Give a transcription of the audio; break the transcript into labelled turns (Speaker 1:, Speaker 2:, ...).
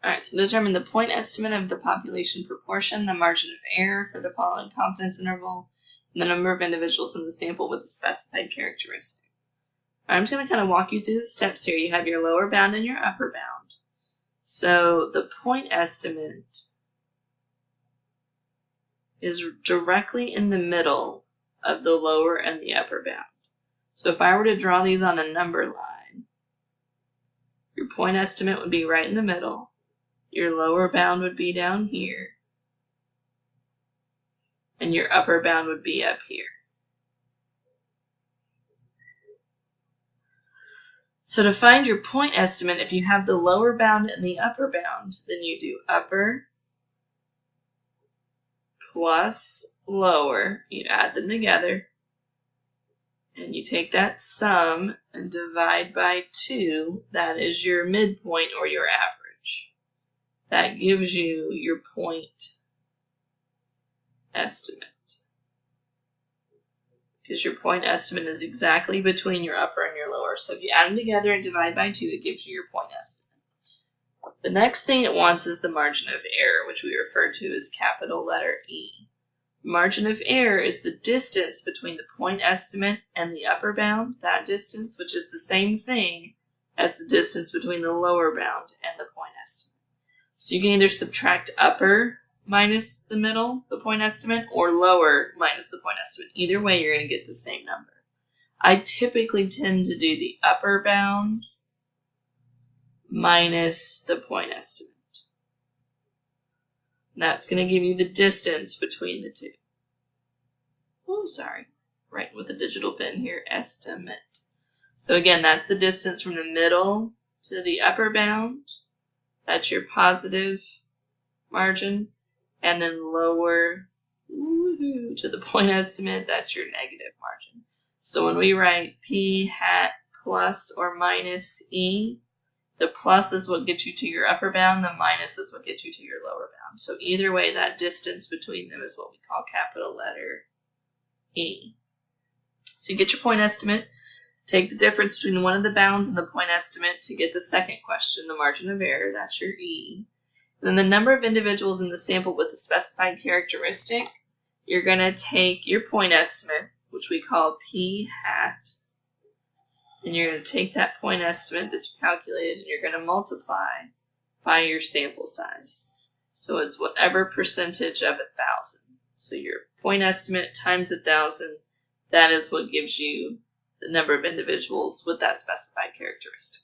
Speaker 1: Alright, so determine the point estimate of the population proportion, the margin of error for the following confidence interval, and the number of individuals in the sample with a specified characteristic. Alright, I'm just going to kind of walk you through the steps here. You have your lower bound and your upper bound. So the point estimate is directly in the middle of the lower and the upper bound. So if I were to draw these on a number line, your point estimate would be right in the middle. Your lower bound would be down here. And your upper bound would be up here. So to find your point estimate, if you have the lower bound and the upper bound, then you do upper plus lower. You add them together. And you take that sum and divide by 2. That is your midpoint or your average. That gives you your point estimate. Because your point estimate is exactly between your upper and your lower. So if you add them together and divide by 2, it gives you your point estimate. The next thing it wants is the margin of error, which we refer to as capital letter E. Margin of error is the distance between the point estimate and the upper bound, that distance, which is the same thing as the distance between the lower bound and the point estimate. So you can either subtract upper minus the middle, the point estimate, or lower minus the point estimate. Either way, you're going to get the same number. I typically tend to do the upper bound minus the point estimate. That's going to give you the distance between the two. Oh, sorry. Right with the digital pen here, estimate. So again, that's the distance from the middle to the upper bound. That's your positive margin. And then lower to the point estimate, that's your negative margin. So when we write P hat plus or minus E, the plus is what gets you to your upper bound, the minus is what gets you to your lower bound. So either way, that distance between them is what we call capital letter E. So you get your point estimate, take the difference between one of the bounds and the point estimate to get the second question, the margin of error, that's your E. And then the number of individuals in the sample with a specified characteristic, you're going to take your point estimate, which we call P hat, and you're going to take that point estimate that you calculated and you're going to multiply by your sample size. So it's whatever percentage of 1,000. So your point estimate times 1,000, that is what gives you the number of individuals with that specified characteristic.